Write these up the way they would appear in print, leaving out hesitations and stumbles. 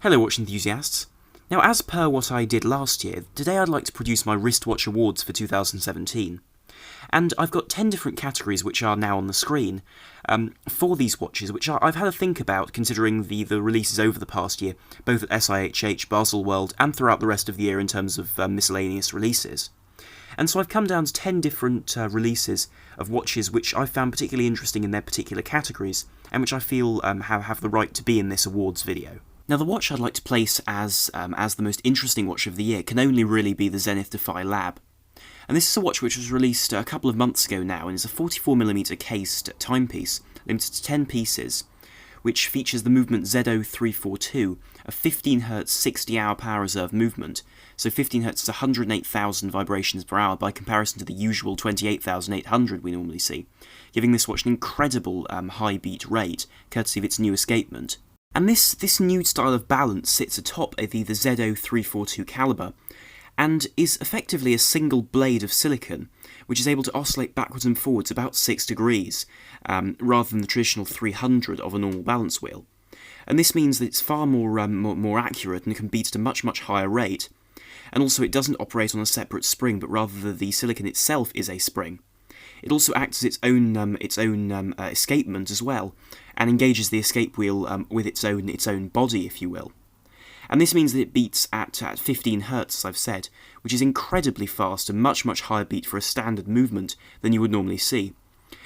Hello watch enthusiasts. Now as per what I did last year, today I'd like to produce my Wristwatch Awards for 2017. And I've got 10 different categories which are now on the screen for these watches, which I've had a think about considering the releases over the past year, both at SIHH, Baselworld, and throughout the rest of the year in terms of miscellaneous releases. And so I've come down to 10 different releases of watches which I found particularly interesting in their particular categories, and which I feel have the right to be in this awards video. Now the watch I'd like to place as the most interesting watch of the year can only really be the Zenith Defy Lab. And this is a watch which was released a couple of months ago now, and is a 44mm cased timepiece, limited to 10 pieces, which features the movement ZO342, a 15Hz 60-hour power reserve movement, so 15Hz is 108,000 vibrations per hour by comparison to the usual 28,800 we normally see, giving this watch an incredible high beat rate, courtesy of its new escapement. And this new style of balance sits atop the ZO342 calibre, and is effectively a single blade of silicon, which is able to oscillate backwards and forwards about 6 degrees, rather than the traditional 300 of a normal balance wheel. And this means that it's far more accurate and can beat at a much higher rate. And also it doesn't operate on a separate spring, but rather the silicon itself is a spring. It also acts as its own escapement as well, and engages the escape wheel with its own body, if you will. And this means that it beats at 15Hz, as I've said, which is incredibly fast and much higher beat for a standard movement than you would normally see.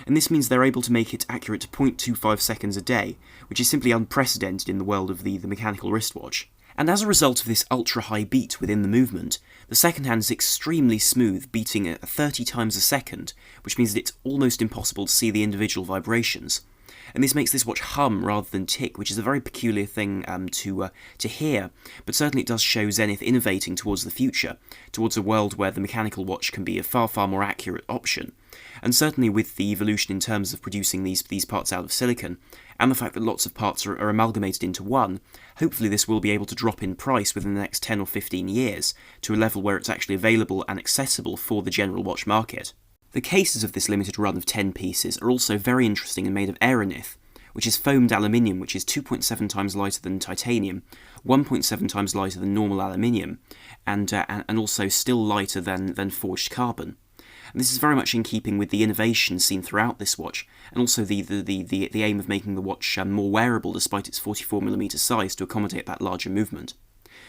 And this means they're able to make it accurate to 0.25 seconds a day, which is simply unprecedented in the world of the mechanical wristwatch. And as a result of this ultra-high beat within the movement, the second hand is extremely smooth, beating at 30 times a second, which means that it's almost impossible to see the individual vibrations. And this makes this watch hum rather than tick, which is a very peculiar thing to hear, but certainly it does show Zenith innovating towards the future, towards a world where the mechanical watch can be a far more accurate option. And certainly with the evolution in terms of producing these parts out of silicon, and the fact that lots of parts are amalgamated into one, hopefully this will be able to drop in price within the next 10 or 15 years, to a level where it's actually available and accessible for the general watch market. The cases of this limited run of 10 pieces are also very interesting and made of aeronith, which is foamed aluminium, which is 2.7 times lighter than titanium, 1.7 times lighter than normal aluminium, and also still lighter than forged carbon. And this is very much in keeping with the innovation seen throughout this watch, and also the aim of making the watch more wearable despite its 44mm size to accommodate that larger movement.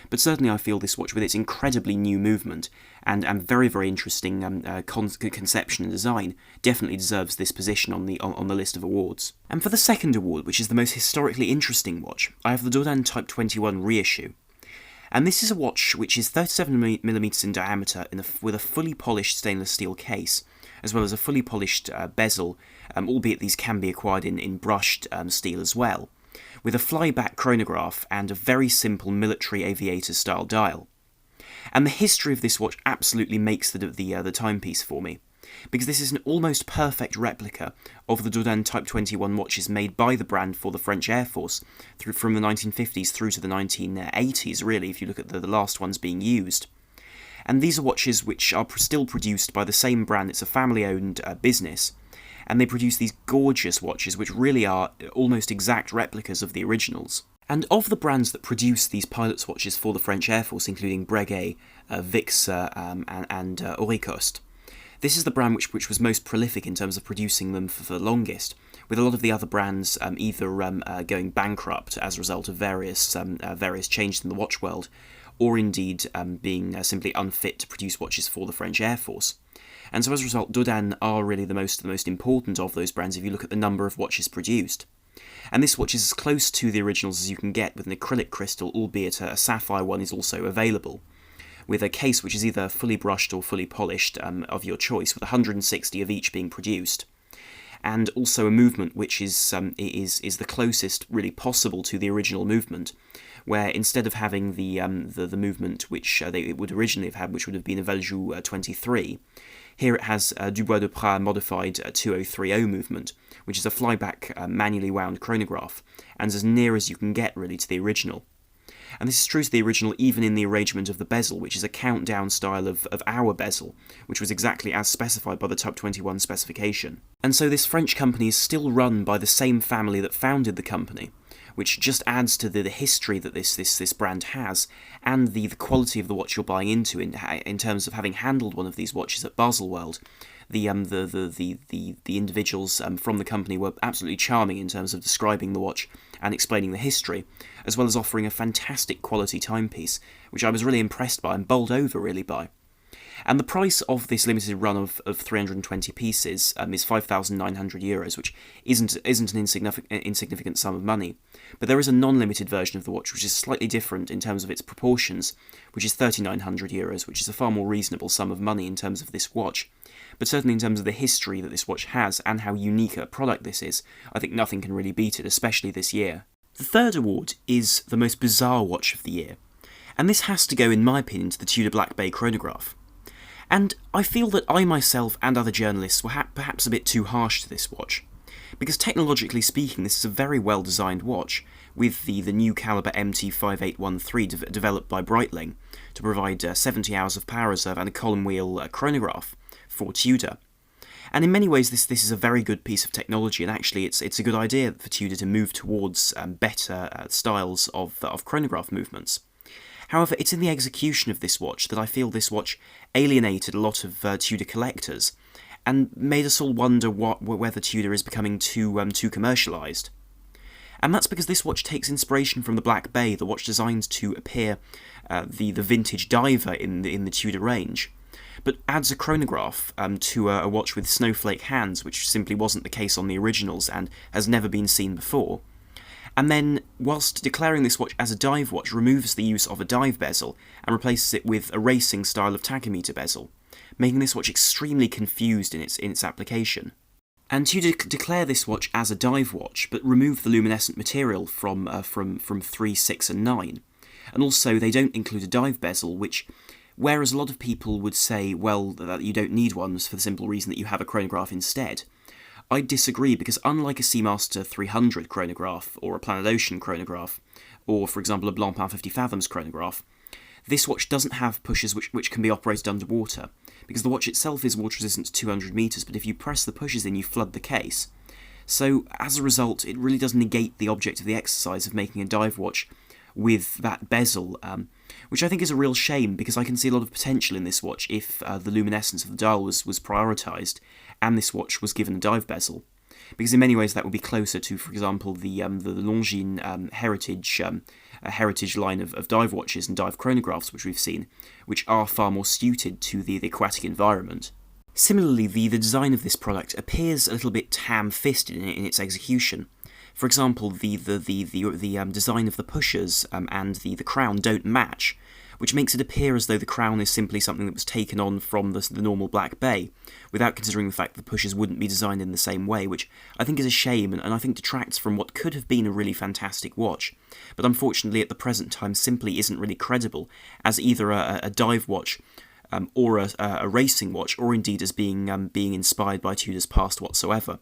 But certainly I feel this watch, with its incredibly new movement and very interesting conception and design, definitely deserves this position on the list of awards. And for the second award, which is the most historically interesting watch, I have the Dodane Type 21 reissue. And this is a watch which is 37mm in diameter with a fully polished stainless steel case, as well as a fully polished bezel, albeit these can be acquired in brushed steel as well, with a flyback chronograph and a very simple military aviator style dial. And the history of this watch absolutely makes the timepiece for me, because this is an almost perfect replica of the Dodane Type 21 watches made by the brand for the French Air Force from the 1950s through to the 1980s, really, if you look at the last ones being used. And these are watches which are still produced by the same brand. It's a family-owned business, and they produce these gorgeous watches which really are almost exact replicas of the originals. And of the brands that produce these pilot's watches for the French Air Force, including Breguet, Vixar, and Auricoste, this is the brand which was most prolific in terms of producing them for the longest, with a lot of the other brands either going bankrupt as a result of various changes in the watch world, or indeed being simply unfit to produce watches for the French Air Force. And so as a result, Dodane are really the most important of those brands if you look at the number of watches produced. And this watch is as close to the originals as you can get, with an acrylic crystal, albeit a sapphire one is also available, with a case which is either fully brushed or fully polished of your choice, with 160 of each being produced. And also a movement which is the closest really possible to the original movement, where instead of having the movement which they would originally have had, which would have been a Valjoux 23, here it has a Dubois de Pras modified 2030 movement, which is a flyback manually wound chronograph, and as near as you can get really to the original. And this is true to the original even in the arrangement of the bezel, which is a countdown style of our bezel, which was exactly as specified by the Type 21 specification. And so this French company is still run by the same family that founded the company, which just adds to the history that this brand has, and the quality of the watch you're buying into in terms of having handled one of these watches at Baselworld. The individuals from the company were absolutely charming in terms of describing the watch and explaining the history, as well as offering a fantastic quality timepiece, which I was really impressed by and bowled over really by. And the price of this limited run of 320 pieces is €5,900, which isn't an insignificant sum of money. But there is a non-limited version of the watch which is slightly different in terms of its proportions, which is €3,900, which is a far more reasonable sum of money in terms of this watch. But certainly in terms of the history that this watch has and how unique a product this is, I think nothing can really beat it, especially this year. The third award is the most bizarre watch of the year, and this has to go, in my opinion, to the Tudor Black Bay chronograph. And I feel that I myself and other journalists were perhaps a bit too harsh to this watch, because technologically speaking this is a very well designed watch, with the new caliber MT5813 developed by Breitling to provide 70 hours of power reserve and a column wheel chronograph for Tudor. And in many ways this is a very good piece of technology, and actually it's a good idea for Tudor to move towards better styles of chronograph movements. However, it's in the execution of this watch that I feel this watch alienated a lot of Tudor collectors, and made us all wonder whether Tudor is becoming too commercialised. And that's because this watch takes inspiration from the Black Bay, the watch designed to appear the vintage diver in the Tudor range, but adds a chronograph to a watch with snowflake hands, which simply wasn't the case on the originals and has never been seen before. And then, whilst declaring this watch as a dive watch, removes the use of a dive bezel and replaces it with a racing style of tachymeter bezel, making this watch extremely confused in its application. And Tudor declare this watch as a dive watch, but remove the luminescent material from 3, 6 and 9. And also they don't include a dive bezel, which, whereas a lot of people would say, well, that you don't need one for the simple reason that you have a chronograph instead, I disagree, because unlike a Seamaster 300 chronograph, or a Planet Ocean chronograph, or for example a Blancpain 50 Fathoms chronograph, this watch doesn't have pushers which can be operated underwater, because the watch itself is water resistant to 200 metres, but if you press the pushers in you flood the case. So as a result it really does negate the object of the exercise of making a dive watch with that bezel, which I think is a real shame, because I can see a lot of potential in this watch if the luminescence of the dial was prioritised and this watch was given a dive bezel, because in many ways that would be closer to, for example, the Longines heritage line of dive watches and dive chronographs which we've seen, which are far more suited to the aquatic environment. Similarly, the design of this product appears a little bit ham-fisted in its execution. For example, the design of the pushers and the crown don't match, which makes it appear as though the crown is simply something that was taken on from the normal Black Bay, without considering the fact that the pushers wouldn't be designed in the same way, which I think is a shame, and I think detracts from what could have been a really fantastic watch, but unfortunately at the present time simply isn't really credible as either a dive watch or a racing watch, or indeed as being inspired by Tudor's past whatsoever,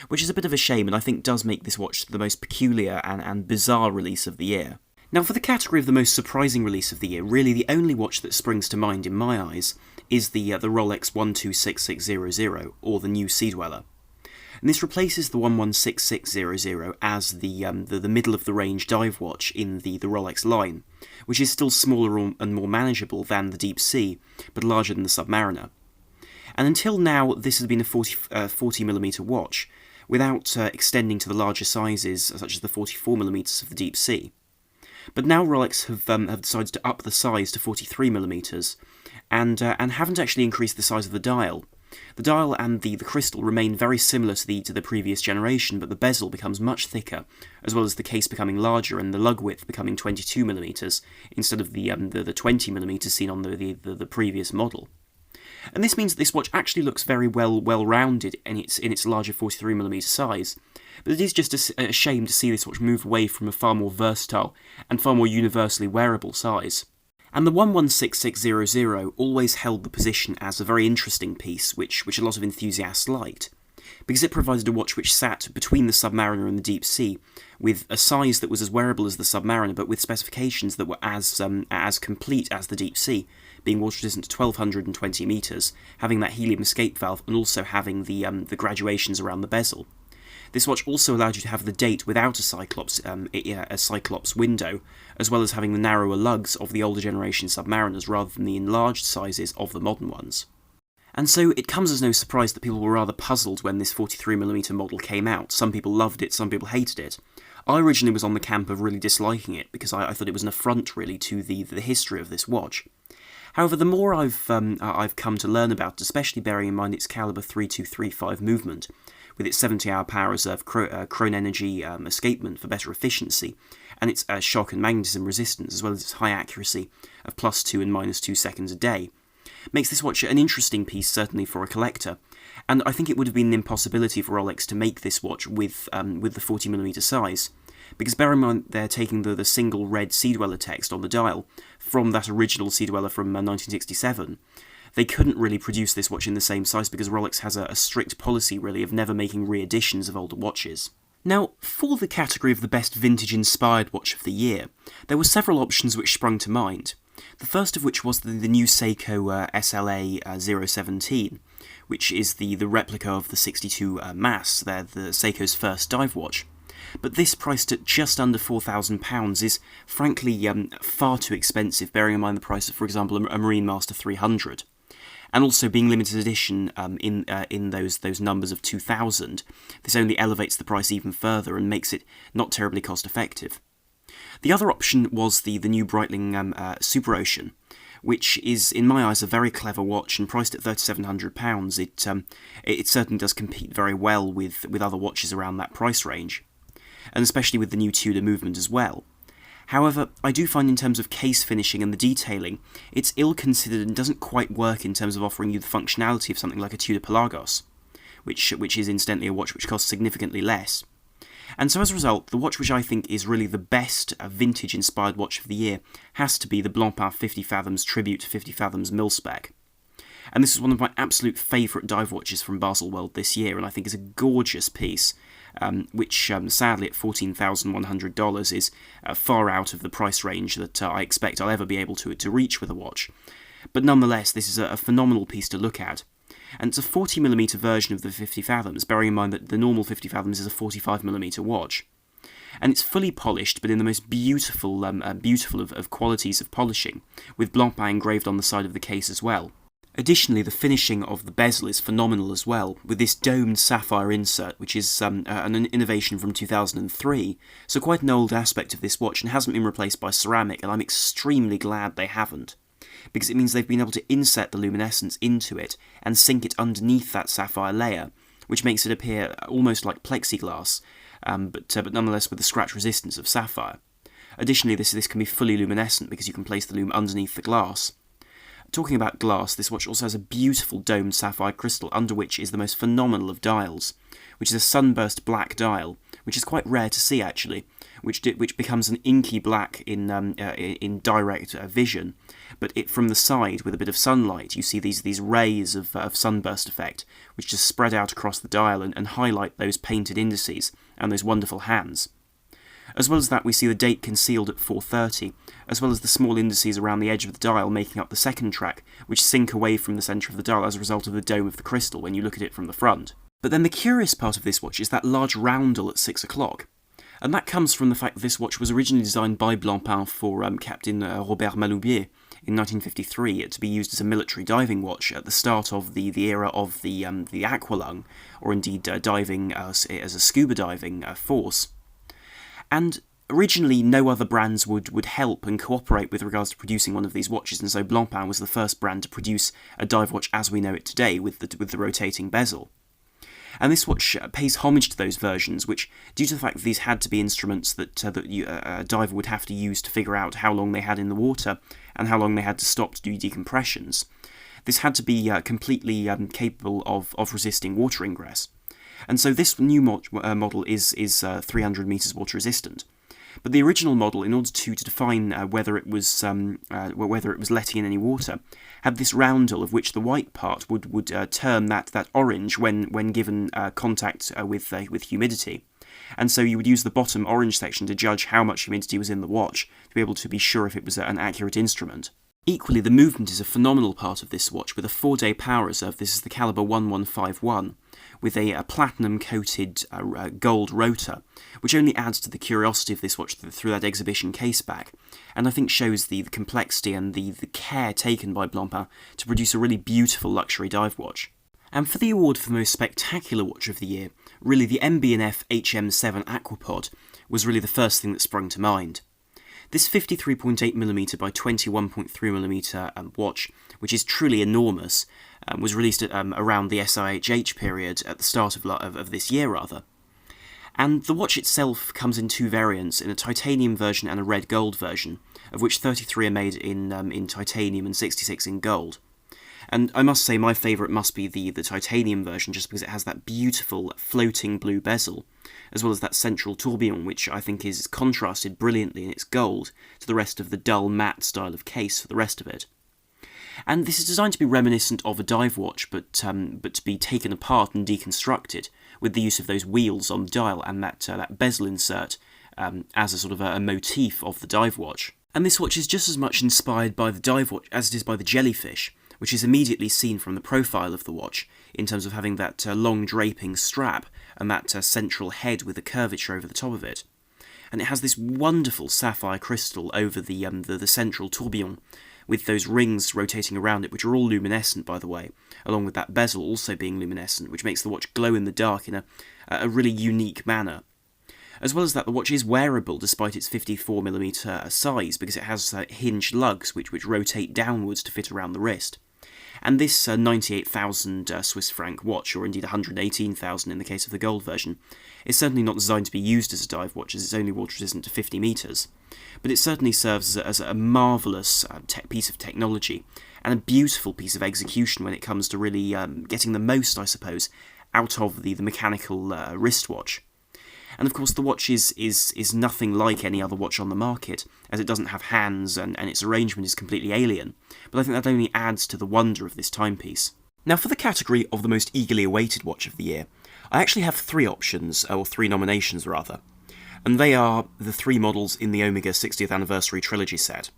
which is a bit of a shame, and I think does make this watch the most peculiar and bizarre release of the year. Now, for the category of the most surprising release of the year, really the only watch that springs to mind in my eyes is the Rolex 126600, or the new Sea-Dweller. And this replaces the 116600 as the middle-of-the-range dive watch in the Rolex line, which is still smaller and more manageable than the Deep Sea, but larger than the Submariner. And until now, this has been a 40mm watch, without extending to the larger sizes, such as the 44mm of the Deep Sea. But now Rolex have decided to up the size to 43mm, and haven't actually increased the size of the dial. The dial and the crystal remain very similar to the previous generation, but the bezel becomes much thicker, as well as the case becoming larger and the lug width becoming 22mm instead of the 20mm seen on the previous model. And this means that this watch actually looks very well-rounded in its larger 43mm size, but it is just a shame to see this watch move away from a far more versatile and far more universally wearable size. And the 116600 always held the position as a very interesting piece, which a lot of enthusiasts liked, because it provided a watch which sat between the Submariner and the Deep Sea, with a size that was as wearable as the Submariner, but with specifications that were as complete as the Deep Sea, being water resistant to 1220 metres, having that helium escape valve, and also having the graduations around the bezel. This watch also allowed you to have the date without a Cyclops window, as well as having the narrower lugs of the older generation Submariners rather than the enlarged sizes of the modern ones. And so it comes as no surprise that people were rather puzzled when this 43mm model came out. Some people loved it, some people hated it. I originally was on the camp of really disliking it, because I thought it was an affront, really, to the history of this watch. However, the more I've come to learn about it, especially bearing in mind its caliber 3235 movement, with its 70-hour power reserve Chrono energy escapement for better efficiency, and its shock and magnetism resistance, as well as its high accuracy of +2 and -2 seconds a day, makes this watch an interesting piece, certainly for a collector. And I think it would have been an impossibility for Rolex to make this watch with the 40mm size, because bear in mind they're taking the single red Sea-Dweller text on the dial from that original Sea-Dweller from 1967. They couldn't really produce this watch in the same size because Rolex has a strict policy, really, of never making re-editions of older watches. Now, for the category of the best vintage-inspired watch of the year, there were several options which sprung to mind. The first of which was the new Seiko SLA 017, which is the replica of the 62 Mass, the Seiko's first dive watch. But this, priced at just under £4,000, is frankly far too expensive, bearing in mind the price of, for example, a Marine Master 300. And also being limited edition in those numbers of 2,000, this only elevates the price even further and makes it not terribly cost effective. The other option was the new Breitling Super Ocean, which is, in my eyes, a very clever watch, and priced at £3,700, it certainly does compete very well with other watches around that price range, and especially with the new Tudor movement as well. However, I do find in terms of case finishing and the detailing, it's ill-considered and doesn't quite work in terms of offering you the functionality of something like a Tudor Pelagos, which is incidentally a watch which costs significantly less. And so as a result, the watch which I think is really the best vintage-inspired watch of the year has to be the Blancpain 50 Fathoms Tribute to 50 Fathoms MIL-SPEC. And this is one of my absolute favourite dive watches from Baselworld this year, and I think is a gorgeous piece, which sadly at $14,100 is far out of the price range that I expect I'll ever be able to reach with a watch. But nonetheless, this is a phenomenal piece to look at. And it's a 40mm version of the 50 Fathoms, bearing in mind that the normal 50 Fathoms is a 45mm watch. And it's fully polished, but in the most beautiful of qualities of polishing, with Blancpain engraved on the side of the case as well. Additionally, the finishing of the bezel is phenomenal as well, with this domed sapphire insert, which is an innovation from 2003, so quite an old aspect of this watch and hasn't been replaced by ceramic, and I'm extremely glad they haven't, because it means they've been able to inset the luminescence into it and sink it underneath that sapphire layer, which makes it appear almost like plexiglass, but nonetheless with the scratch resistance of sapphire. Additionally, this can be fully luminescent because you can place the lume underneath the glass. Talking about glass, this watch also has a beautiful domed sapphire crystal under which is the most phenomenal of dials, which is a sunburst black dial, which is quite rare to see actually, which becomes an inky black in direct vision, but from the side with a bit of sunlight you see these rays of sunburst effect, which just spread out across the dial and highlight those painted indices and those wonderful hands. As well as that, we see the date concealed at 4:30, as well as the small indices around the edge of the dial making up the second track, which sink away from the centre of the dial as a result of the dome of the crystal when you look at it from the front. But then the curious part of this watch is that large roundel at 6 o'clock, and that comes from the fact that this watch was originally designed by Blancpain for Captain Robert Maloubier in 1953 to be used as a military diving watch at the start of the era of the aqualung, or indeed diving as a scuba diving force. And originally no other brands would help and cooperate with regards to producing one of these watches, and so Blancpain was the first brand to produce a dive watch as we know it today, with the rotating bezel. And this watch pays homage to those versions, which, due to the fact that these had to be instruments that a diver would have to use to figure out how long they had in the water and how long they had to stop to do decompressions, this had to be completely capable of resisting water ingress. And so this new model is 300 meters water resistant. But the original model, in order to define whether it was letting in any water, had this roundel of which the white part would turn that orange when given contact with humidity. And so you would use the bottom orange section to judge how much humidity was in the watch, to be able to be sure if it was an accurate instrument. Equally, the movement is a phenomenal part of this watch, with a 4-day power reserve. This is the caliber 1151, with a platinum-coated gold rotor, which only adds to the curiosity of this watch through that exhibition case back, and I think shows the complexity and the care taken by Blancpain to produce a really beautiful luxury dive watch. And for the award for the most spectacular watch of the year, really the MB&F HM7 Aquapod was really the first thing that sprung to mind. This 53.8mm by 21.3mm watch, which is truly enormous, was released at, around the SIHH period at the start of this year, rather. And the watch itself comes in two variants, in a titanium version and a red gold version, of which 33 are made in titanium and 66 in gold. And I must say my favourite must be the titanium version, just because it has that beautiful floating blue bezel, as well as that central tourbillon, which I think is contrasted brilliantly in its gold to the rest of the dull matte style of case for the rest of it. And this is designed to be reminiscent of a dive watch, but to be taken apart and deconstructed, with the use of those wheels on the dial and that bezel insert as a sort of a motif of the dive watch. And this watch is just as much inspired by the dive watch as it is by the jellyfish, which is immediately seen from the profile of the watch, in terms of having that long draping strap and that central head with a curvature over the top of it. And it has this wonderful sapphire crystal over the central tourbillon, with those rings rotating around it, which are all luminescent, by the way, along with that bezel also being luminescent, which makes the watch glow in the dark in a really unique manner. As well as that, the watch is wearable despite its 54mm size, because it has hinged lugs which rotate downwards to fit around the wrist. And this 98,000 Swiss franc watch, or indeed 118,000 in the case of the gold version, is certainly not designed to be used as a dive watch, as it's only water resistant to 50 metres. But it certainly serves as a marvellous piece of technology, and a beautiful piece of execution when it comes to really getting the most, I suppose, out of the mechanical wristwatch. And of course the watch is nothing like any other watch on the market, as it doesn't have hands and its arrangement is completely alien, but I think that only adds to the wonder of this timepiece. Now for the category of the most eagerly awaited watch of the year, I actually have three options, or three nominations rather, and they are the three models in the Omega 60th Anniversary Trilogy set.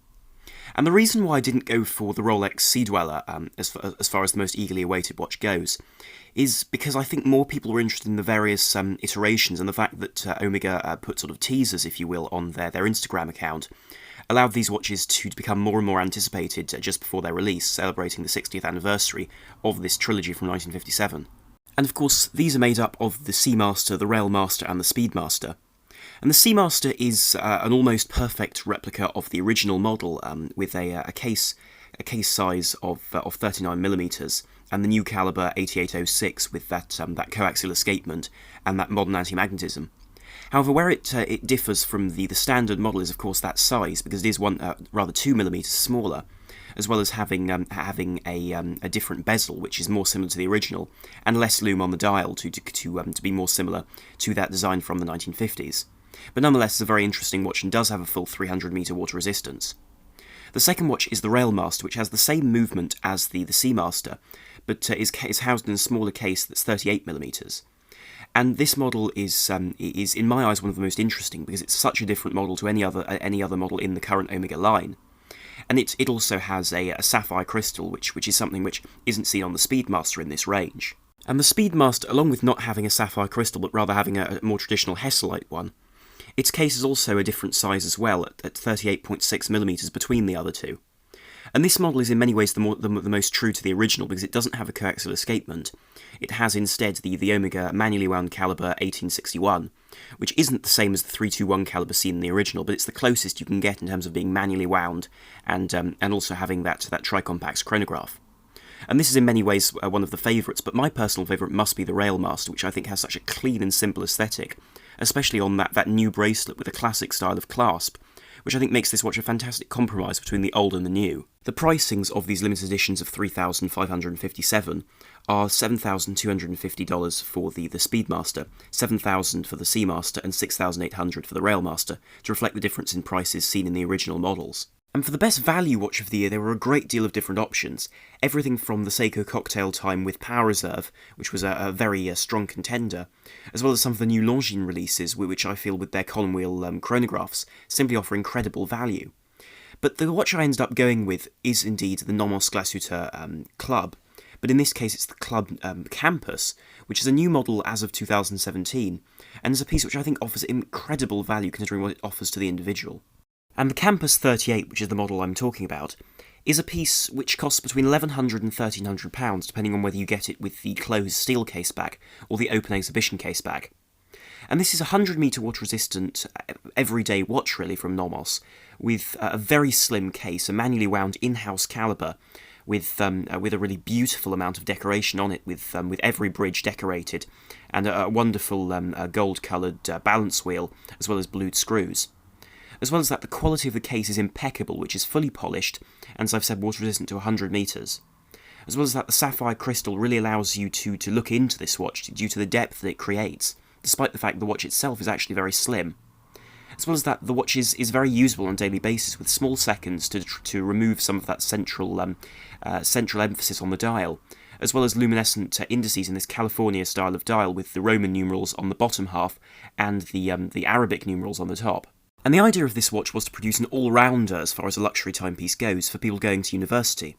And the reason why I didn't go for the Rolex Sea-Dweller as far as the most eagerly awaited watch goes is because I think more people were interested in the various iterations, and the fact that Omega put sort of teasers, if you will, on their Instagram account allowed these watches to become more and more anticipated just before their release, celebrating the 60th anniversary of this trilogy from 1957. And of course, these are made up of the Seamaster, the Railmaster and the Speedmaster. And the Seamaster is an almost perfect replica of the original model, with a case size of 39mm, and the new caliber 8806 with that coaxial escapement and that modern anti-magnetism. However, where it differs from the standard model is, of course, that size, because it is rather 2mm smaller, as well as having a different bezel, which is more similar to the original, and less lume on the dial to be more similar to that design from the 1950s. But nonetheless, it's a very interesting watch and does have a full 300-metre water resistance. The second watch is the Railmaster, which has the same movement as the Seamaster, but is housed in a smaller case that's 38mm. And this model is, in my eyes, one of the most interesting, because it's such a different model to any other model in the current Omega line. And it also has a sapphire crystal, which is something which isn't seen on the Speedmaster in this range. And the Speedmaster, along with not having a sapphire crystal, but rather having a more traditional Hesalite one, its case is also a different size as well, at 38.6mm between the other two. And this model is in many ways the most true to the original, because it doesn't have a coaxial escapement. It has instead the Omega manually wound caliber 1861, which isn't the same as the 321 caliber seen in the original, but it's the closest you can get in terms of being manually wound and also having that tricompax chronograph. And this is in many ways one of the favourites, but my personal favourite must be the Railmaster, which I think has such a clean and simple aesthetic, especially on that new bracelet with a classic style of clasp, which I think makes this watch a fantastic compromise between the old and the new. The pricings of these limited editions of $3,557 are $7,250 for the Speedmaster, $7,000 for the Seamaster, and $6,800 for the Railmaster, to reflect the difference in prices seen in the original models. And for the best value watch of the year, there were a great deal of different options. Everything from the Seiko Cocktail Time with Power Reserve, which was a very strong contender, as well as some of the new Longines releases, which I feel with their column wheel chronographs simply offer incredible value. But the watch I ended up going with is indeed the Nomos Glashütte Club, but in this case it's the Club Campus, which is a new model as of 2017, and is a piece which I think offers incredible value considering what it offers to the individual. And the Campus 38, which is the model I'm talking about, is a piece which costs between £1,100 and £1,300, depending on whether you get it with the closed steel case bag or the open exhibition case bag. And this is a 100-metre water-resistant, everyday watch, really, from Nomos, with a very slim case, a manually wound in-house calibre, with a really beautiful amount of decoration on it, with every bridge decorated, and a wonderful gold-coloured balance wheel, as well as blued screws. As well as that, the quality of the case is impeccable, which is fully polished, and as I've said, water-resistant to 100 metres. As well as that, the sapphire crystal really allows you to look into this watch due to the depth that it creates, despite the fact the watch itself is actually very slim. As well as that, the watch is very usable on a daily basis, with small seconds to remove some of that central emphasis on the dial, as well as luminescent indices in this California style of dial with the Roman numerals on the bottom half and the Arabic numerals on the top. And the idea of this watch was to produce an all-rounder as far as a luxury timepiece goes for people going to university,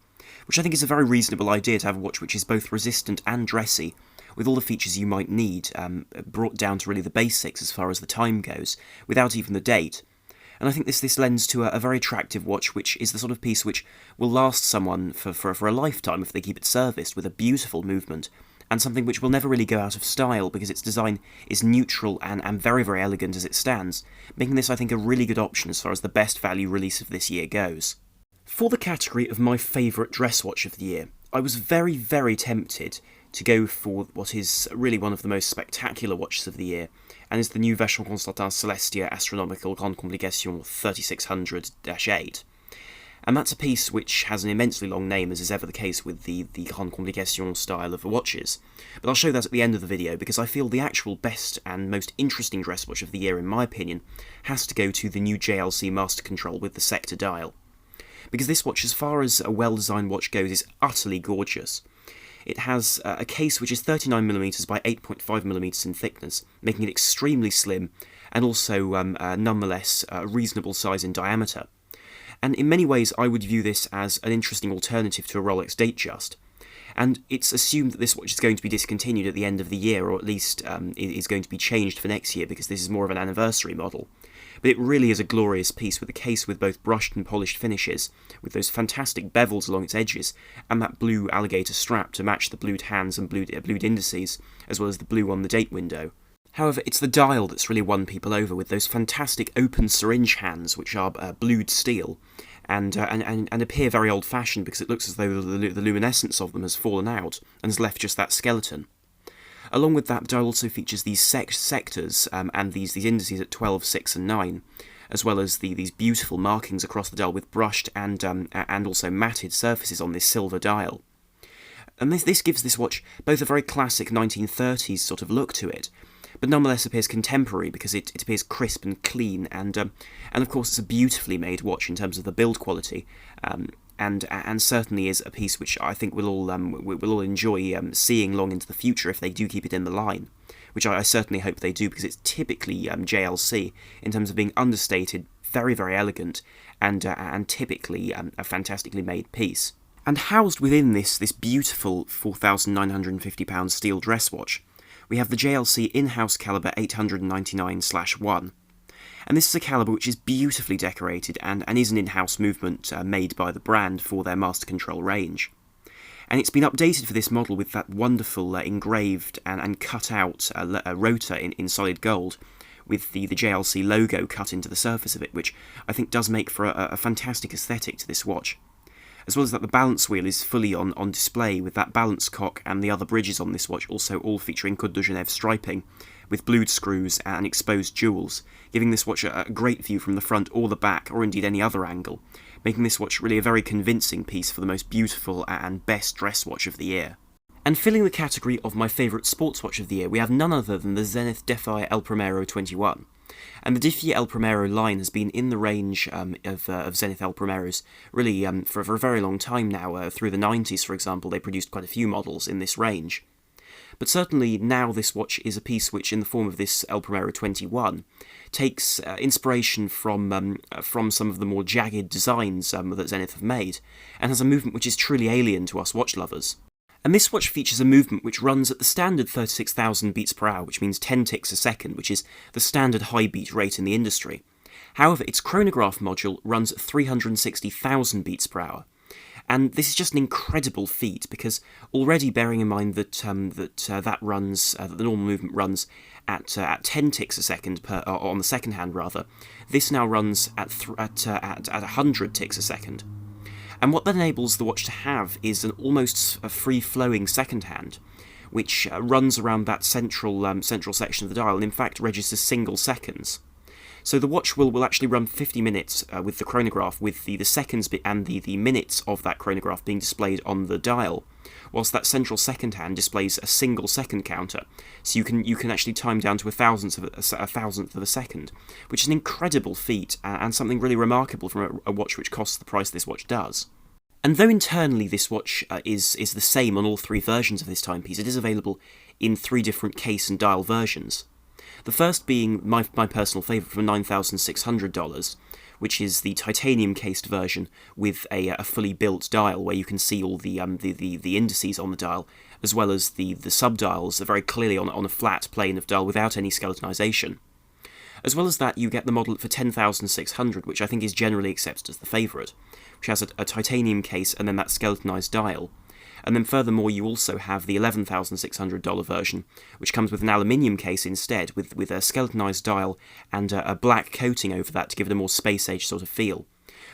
which I think is a very reasonable idea to have a watch which is both resistant and dressy, with all the features you might need, brought down to really the basics as far as the time goes, without even the date. And I think this lends to a very attractive watch, which is the sort of piece which will last someone for a lifetime if they keep it serviced, with a beautiful movement, and something which will never really go out of style because its design is neutral and very, very elegant as it stands, making this, I think, a really good option as far as the best value release of this year goes. For the category of my favourite dress watch of the year, I was very, very tempted to go for what is really one of the most spectacular watches of the year, and is the new Vacheron Constantin Celestia Astronomical Grande Complication 3600-8. And that's a piece which has an immensely long name, as is ever the case with the Grande Complication style of watches. But I'll show that at the end of the video, because I feel the actual best and most interesting dress watch of the year, in my opinion, has to go to the new JLC Master Control with the sector dial. Because this watch, as far as a well-designed watch goes, is utterly gorgeous. It has a case which is 39mm by 8.5mm in thickness, making it extremely slim, and also nonetheless a reasonable size in diameter. And in many ways I would view this as an interesting alternative to a Rolex Datejust. And it's assumed that this watch is going to be discontinued at the end of the year, or at least is going to be changed for next year, because this is more of an anniversary model. But it really is a glorious piece, with a case with both brushed and polished finishes, with those fantastic bevels along its edges, and that blue alligator strap to match the blued hands and blued indices, as well as the blue on the date window. However, it's the dial that's really won people over, with those fantastic open syringe hands, which are blued steel, and appear very old-fashioned because it looks as though the luminescence of them has fallen out and has left just that skeleton. Along with that, the dial also features these sectors and these indices at 12, 6 and 9, as well as these beautiful markings across the dial with brushed and also matted surfaces on this silver dial. And this gives this watch both a very classic 1930s sort of look to it, but nonetheless appears contemporary because it appears crisp and clean, and of course it's a beautifully made watch in terms of the build quality, and certainly is a piece which I think we'll all enjoy seeing long into the future if they do keep it in the line, which I certainly hope they do, because it's typically JLC in terms of being understated, very, very elegant, and typically a fantastically made piece. And housed within this beautiful £4,950 steel dress watch, we have the JLC in-house calibre 899/1. And this is a calibre which is beautifully decorated and is an in-house movement made by the brand for their Master Control range. And it's been updated for this model with that wonderful engraved and cut out rotor in solid gold, with the JLC logo cut into the surface of it, which I think does make for a fantastic aesthetic to this watch. As well as that, the balance wheel is fully on display, with that balance cock and the other bridges on this watch also all featuring Côte de Genève striping, with blued screws and exposed jewels, giving this watch a great view from the front or the back, or indeed any other angle, making this watch really a very convincing piece for the most beautiful and best dress watch of the year. And filling the category of my favourite sports watch of the year, we have none other than the Zenith Defy El Primero 21. And the Defy El Primero line has been in the range of Zenith El Primeros really for a very long time now. Through the 90s, for example, they produced quite a few models in this range. But certainly now this watch is a piece which, in the form of this El Primero 21, takes inspiration from some of the more jagged designs that Zenith have made, and has a movement which is truly alien to us watch lovers. And this watch features a movement which runs at the standard 36,000 beats per hour, which means 10 ticks a second, which is the standard high beat rate in the industry. However, its chronograph module runs at 360,000 beats per hour. And this is just an incredible feat, because already bearing in mind that that the normal movement runs at 10 ticks a second on the second hand rather, this now runs at 100 ticks a second. And what that enables the watch to have is an almost free-flowing second hand, which runs around that central section of the dial, and in fact registers single seconds. So the watch will actually run 50 minutes with the chronograph, with the seconds and the minutes of that chronograph being displayed on the dial, whilst that central second hand displays a single second counter. So you can actually time down to a thousandth of a second, which is an incredible feat and something really remarkable from a watch which costs the price this watch does. And though internally this watch is the same on all three versions of this timepiece, it is available in three different case and dial versions. The first being my personal favourite for $9,600, which is the titanium-cased version with a fully built dial where you can see all the indices on the dial, as well as the sub-dials are very clearly on a flat plane of dial without any skeletonization. As well as that, you get the model for $10,600, which I think is generally accepted as the favourite, which has a titanium case and then that skeletonized dial. And then furthermore, you also have the $11,600 version, which comes with an aluminium case instead, with a skeletonized dial and a black coating over that to give it a more space-age sort of feel.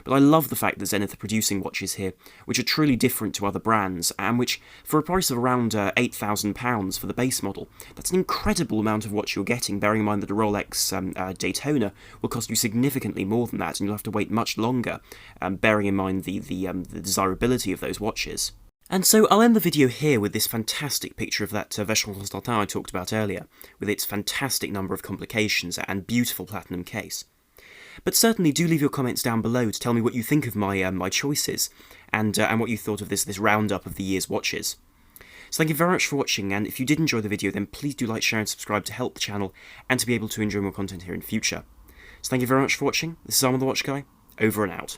But I love the fact that Zenith are producing watches here, which are truly different to other brands, and which, for a price of around £8,000 for the base model, that's an incredible amount of watch you're getting, bearing in mind that a Rolex Daytona will cost you significantly more than that, and you'll have to wait much longer, bearing in mind the desirability of those watches. And so I'll end the video here with this fantastic picture of that Vacheron Constantin I talked about earlier, with its fantastic number of complications and beautiful platinum case. But certainly do leave your comments down below to tell me what you think of my choices, and what you thought of this roundup of the year's watches. So thank you very much for watching, and if you did enjoy the video then please do like, share and subscribe to help the channel, and to be able to enjoy more content here in future. So thank you very much for watching, this is Arm the Watch Guy, over and out.